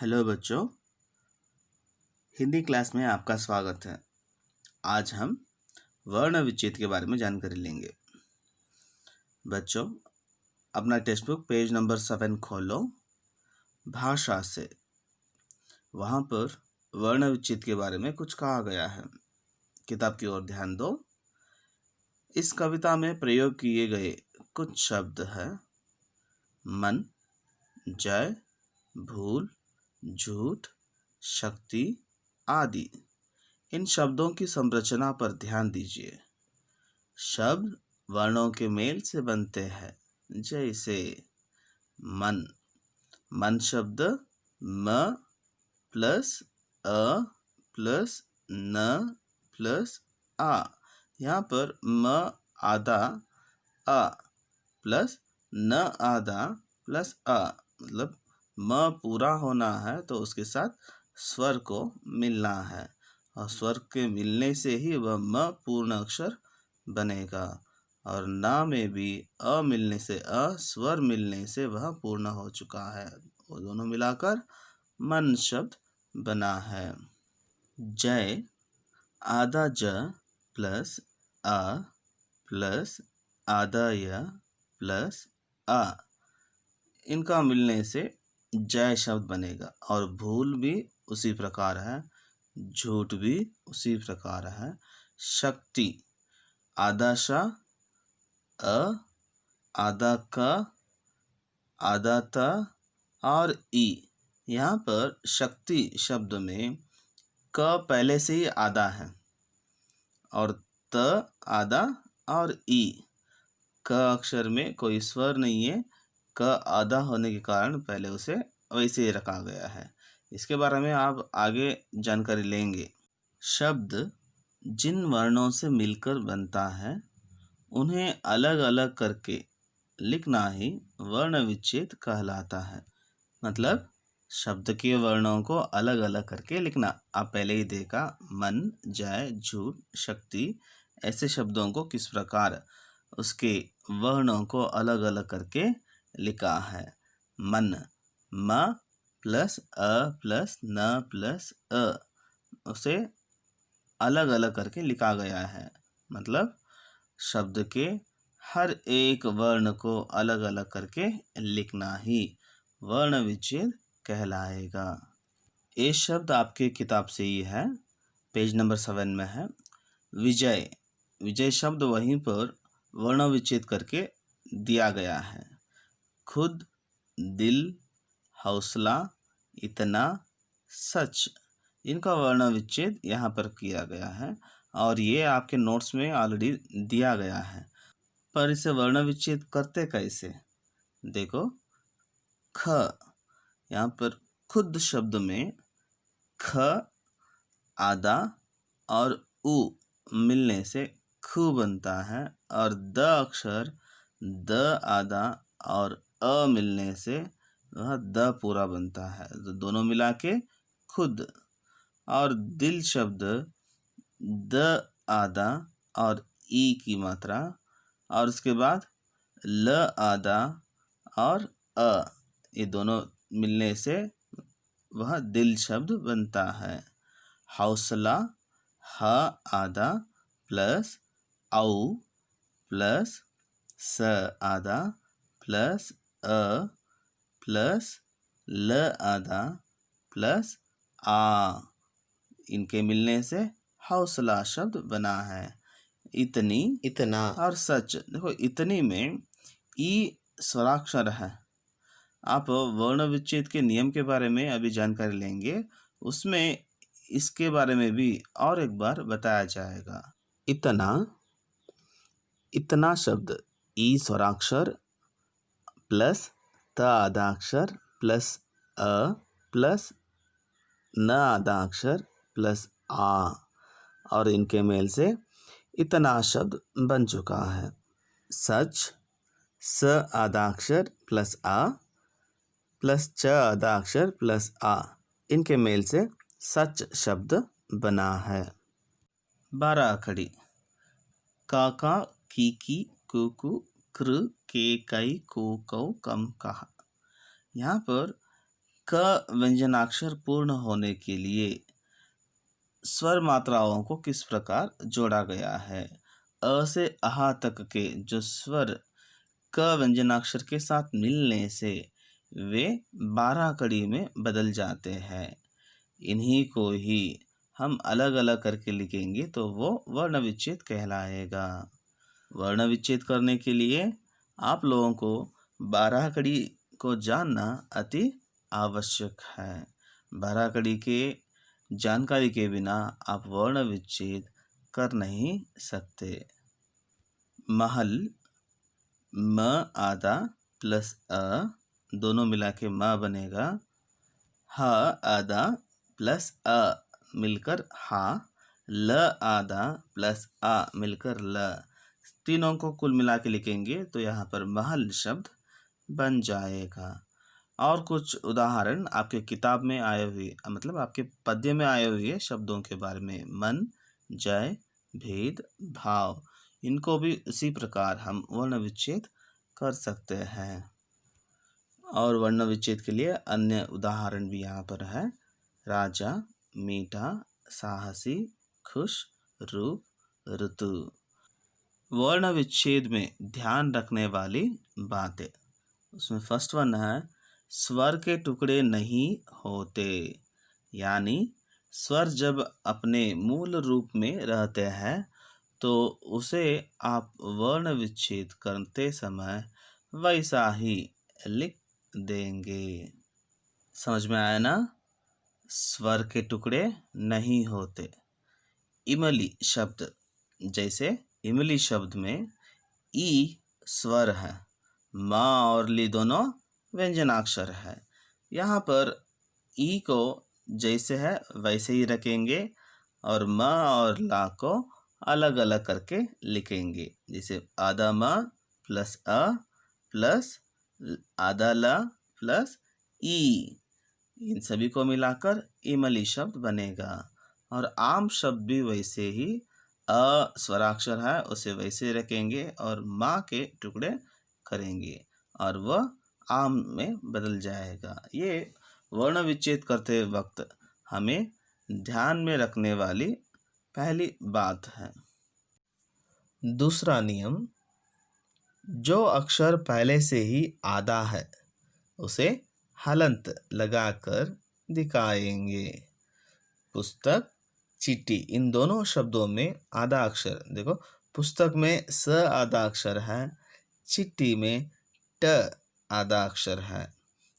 Hello बच्चों, Hindi class में आपका स्वागत है। आज हम वर्ण विच्छेद के बारे में जानकारी लेंगे। बच्चों, अपना टेक्स्ट बुक पेज नंबर 7 खोलो। भाषा से वहाँ पर वर्ण विच्छेद के बारे में कुछ कहा गया है। किताब की ओर ध्यान दो। इस कविता में प्रयोग किए गए कुछ शब्द हैं मन, जय, भूल, झूठ, शक्ति आदि। इन शब्दों की संरचना पर ध्यान दीजिए। शब्द वर्णों के मेल से बनते हैं। जैसे मन, मन शब्द म प्लस अ प्लस न प्लस आ। यहाँ पर म आधा अ प्लस न आधा प्लस अ, मतलब म पूरा होना है तो उसके साथ स्वर को मिलना है और स्वर के मिलने से ही वह म पूर्ण अक्षर बनेगा। और ना में भी अ मिलने से अ, स्वर मिलने से वह पूर्ण हो चुका है। वो दोनों मिलाकर मन शब्द बना है। जय आधा ज प्लस अ प्लस आधा य प्लस आ, इनका मिलने से जय शब्द बनेगा। और भूल भी उसी प्रकार है, झूठ भी उसी प्रकार है। शक्ति आधा श अ आधा क आधा त और ई। यहाँ पर शक्ति शब्द में क पहले से ही आधा है और त आधा और ई। क अक्षर में कोई स्वर नहीं है। क आधा होने के कारण पहले उसे वैसे ही रखा गया है। इसके बारे में आप आगे जानकारी लेंगे। शब्द जिन वर्णों से मिलकर बनता है उन्हें अलग अलग करके लिखना ही वर्ण विच्छेद कहलाता है। मतलब शब्द के वर्णों को अलग अलग करके लिखना। आप पहले ही देखा, मन, जय, झूठ, शक्ति ऐसे शब्दों को किस प्रकार उसके वर्णों को अलग अलग करके लिखा है। मन म प्लस अ प्लस न प्लस अ, उसे अलग अलग करके लिखा गया है। मतलब शब्द के हर एक वर्ण को अलग अलग करके लिखना ही वर्ण विच्छेद कहलाएगा। ये शब्द आपके किताब से ही है, पेज नंबर 7 में है। विजय, विजय शब्द वहीं पर वर्ण विच्छेद करके दिया गया है। खुद, दिल, हौसला, इतना, सच, इनका वर्ण विच्छेद यहाँ पर किया गया है और ये आपके नोट्स में ऑलरेडी दिया गया है। पर इसे वर्ण विच्छेद करते कैसे? देखो, ख, यहाँ पर खुद शब्द में ख आधा और उ मिलने से खु बनता है और द अक्षर द आधा और अ मिलने से वह द पूरा बनता है। तो दोनों मिला के खुद। और दिल शब्द द आधा और ई की मात्रा और उसके बाद ल आधा और अ, ये दोनों मिलने से वह दिल शब्द बनता है। हौसला ह आधा प्लस औ प्लस स आधा प्लस अ प्लस ल आधा प्लस आ, इनके मिलने से हौसला शब्द बना है। इतनी, इतना, और सच। देखो, इतनी में ई स्वराक्षर है। आप वर्ण विच्छेद के नियम के बारे में अभी जानकारी लेंगे, उसमें इसके बारे में भी और एक बार बताया जाएगा। इतना, इतना शब्द ई स्वराक्षर प्लस त आधा अक्षर प्लस अ प्लस न आधा अक्षर प्लस आ और इनके मेल से इतना शब्द बन चुका है। सच स आधा अक्षर प्लस आ प्लस च आधा अक्षर प्लस आ, इनके मेल से सच शब्द बना है। 12 खड़ी काका कीकी कुकु कृ के कई को कौ कम कहा। यहाँ पर क व्यंजनाक्षर पूर्ण होने के लिए स्वर मात्राओं को किस प्रकार जोड़ा गया है? अ से अहा तक के जो स्वर क व्यंजनाक्षर के साथ मिलने से वे 12 कड़ी में बदल जाते हैं। इन्हीं को ही हम अलग अलग करके लिखेंगे तो वो वर्ण विच्छेद कहलाएगा। वर्ण विच्छेद करने के लिए आप लोगों को 12 कड़ी को जानना अति आवश्यक है। 12 कड़ी के जानकारी के बिना आप वर्ण विच्छेद कर नहीं सकते। महल, म आधा प्लस अ दोनों मिला के म बनेगा। ह आधा प्लस अ मिलकर हा, ल आधा प्लस आ मिलकर ल। तीनों को कुल मिला के लिखेंगे तो यहाँ पर महल शब्द बन जाएगा। और कुछ उदाहरण आपके किताब में आए हुए मतलब आपके पद्य में आए हुए शब्दों के बारे में मन, जय, भेद, भाव, इनको भी इसी प्रकार हम वर्ण विच्छेद कर सकते हैं। और वर्ण विच्छेद के लिए अन्य उदाहरण भी यहाँ पर है। राजा, मीठा, साहसी, खुश, रूप, ऋतु। वर्ण विच्छेद में ध्यान रखने वाली बातें, उसमें फर्स्ट वन है स्वर के टुकड़े नहीं होते, यानी स्वर जब अपने मूल रूप में रहते हैं तो उसे आप वर्ण विच्छेद करते समय वैसा ही लिख देंगे। समझ में आया ना? स्वर के टुकड़े नहीं होते। इमली शब्द, जैसे इमली शब्द में ई स्वर है, माँ और ली दोनों व्यंजनाक्षर है। यहाँ पर ई को जैसे है वैसे ही रखेंगे और म और ला को अलग अलग करके लिखेंगे। जैसे आधा म प्लस अ प्लस आधा ल प्लस ई, इन सभी को मिलाकर इमली शब्द बनेगा। और आम शब्द भी वैसे ही अ स्वराक्षर है उसे वैसे रखेंगे और माँ के टुकड़े करेंगे और वह आम में बदल जाएगा। ये वर्ण विच्छेद करते वक्त हमें ध्यान में रखने वाली पहली बात है। दूसरा नियम, जो अक्षर पहले से ही आधा है उसे हलंत लगाकर दिखाएंगे। पुस्तक, चिट्ठी, इन दोनों शब्दों में आधा अक्षर देखो, पुस्तक में स आधा अक्षर है, चिट्ठी में ट आधा अक्षर है,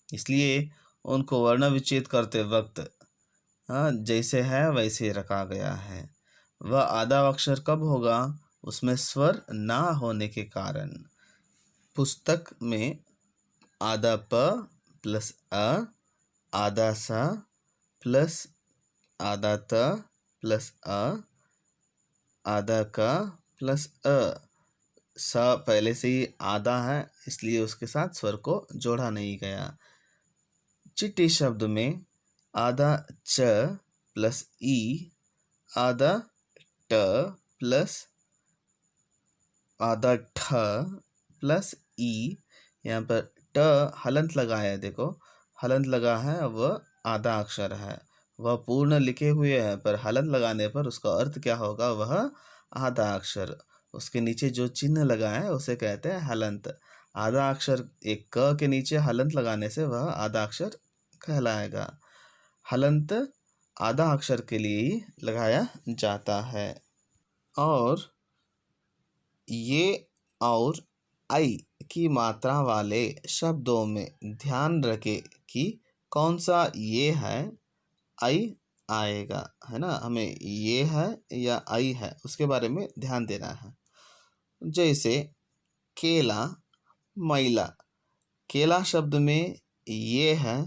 इसलिए उनको वर्ण विच्छेद करते वक्त जैसे है वैसे रखा गया है। वह आधा अक्षर कब होगा? उसमें स्वर ना होने के कारण। पुस्तक में आधा प प्लस अ, आधा स प्लस आधा त प्लस अ, आधा क प्लस अ। स पहले से ही आधा है इसलिए उसके साथ स्वर को जोड़ा नहीं गया। चिट्ठी शब्द में आधा च प्लस ई, आधा ट प्लस आधा ठ प्लस ई। यहाँ पर ट हलंत लगाया है, देखो हलंत लगा है, वह आधा अक्षर है, वह पूर्ण लिखे हुए हैं पर हलंत लगाने पर उसका अर्थ क्या होगा? वह आधा अक्षर। उसके नीचे जो चिन्ह लगा है उसे कहते हैं हलंत। आधा अक्षर एक क के नीचे हलंत लगाने से वह आधा अक्षर कहलाएगा। हलंत आधा अक्षर के लिए ही लगाया जाता है। और ये और आई की मात्रा वाले शब्दों में ध्यान रखें कि कौन सा ये है, आई आएगा, है ना? हमें ये है या आई है उसके बारे में ध्यान देना है। जैसे केला, मैला, केला शब्द में ये है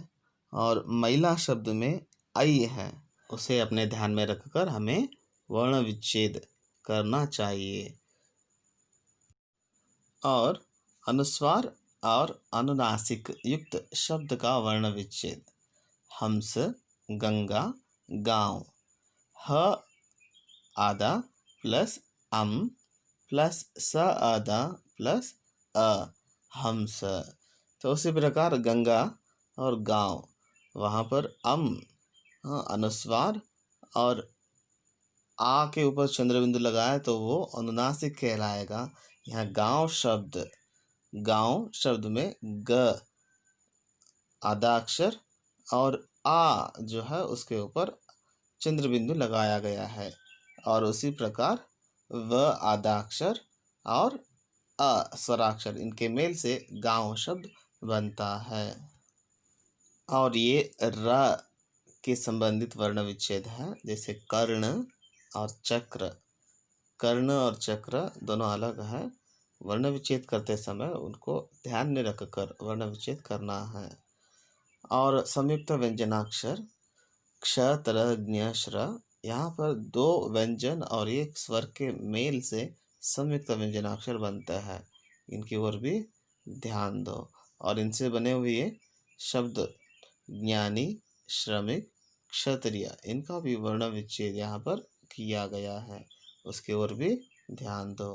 और मैला शब्द में आई है, उसे अपने ध्यान में रखकर हमें वर्ण विच्छेद करना चाहिए। और अनुस्वार और अनुनासिक युक्त शब्द का वर्ण विच्छेद, हंस, गंगा, गांव। ह आधा प्लस अम प्लस स आधा प्लस अ, हंस। तो उसी प्रकार गंगा और गांव, वहाँ पर अनुस्वार और आ के ऊपर चंद्र बिंदु लगाए तो वो अनुनासिक कहलाएगा। यहाँ गांव शब्द में ग आधा अक्षर और आ जो है उसके ऊपर चंद्र बिंदु लगाया गया है, और उसी प्रकार व आधा अक्षर और अ स्वराक्षर इनके मेल से गांव शब्द बनता है। और ये र के संबंधित वर्ण विच्छेद है, जैसे कर्ण और चक्र। कर्ण और चक्र दोनों अलग है, वर्ण विच्छेद करते समय उनको ध्यान में रखकर वर्ण विच्छेद करना है। और संयुक्त व्यंजनाक्षर क्ष तर ज्ञ श्र, यहाँ पर दो व्यंजन और एक स्वर के मेल से संयुक्त व्यंजनाक्षर बनता है, इनकी ओर भी ध्यान दो। और इनसे बने हुए शब्द ज्ञानी, श्रमिक, क्षत्रिय, इनका भी वर्ण विच्छेद यहाँ पर किया गया है, उसके ओर भी ध्यान दो।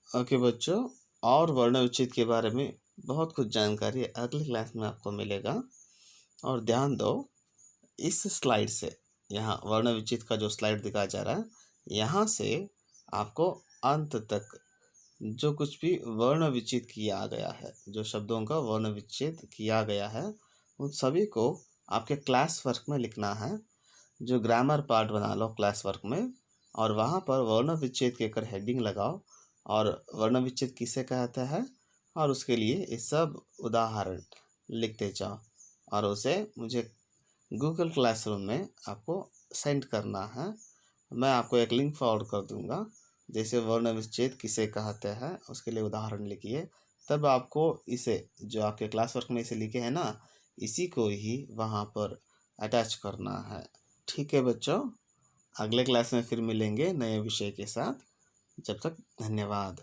ओके बच्चों, और वर्ण विच्छेद के बारे में बहुत कुछ जानकारी अगली क्लास में आपको मिलेगा। और ध्यान दो, इस स्लाइड से, यहाँ वर्ण विच्छेद का जो स्लाइड दिखाया जा रहा है, यहाँ से आपको अंत तक जो कुछ भी वर्ण विच्छेद किया गया है, जो शब्दों का वर्ण विच्छेद किया गया है, उन सभी को आपके क्लास वर्क में लिखना है। जो ग्रामर पार्ट बना लो क्लास वर्क में, और वहाँ पर वर्ण विच्छेद के कर हेडिंग लगाओ और वर्ण विच्छेद किसे कहता है, और उसके लिए ये सब उदाहरण लिखते जाओ और उसे मुझे गूगल क्लासरूम में आपको सेंड करना है। मैं आपको एक लिंक फॉरवर्ड कर दूंगा, जैसे वर्ण विच्छेद किसे कहते हैं उसके लिए उदाहरण लिखिए, तब आपको इसे जो आपके क्लास वर्क में इसे लिखे हैं ना, इसी को ही वहाँ पर अटैच करना है। ठीक है बच्चों, अगले क्लास में फिर मिलेंगे नए विषय के साथ। जब तक धन्यवाद।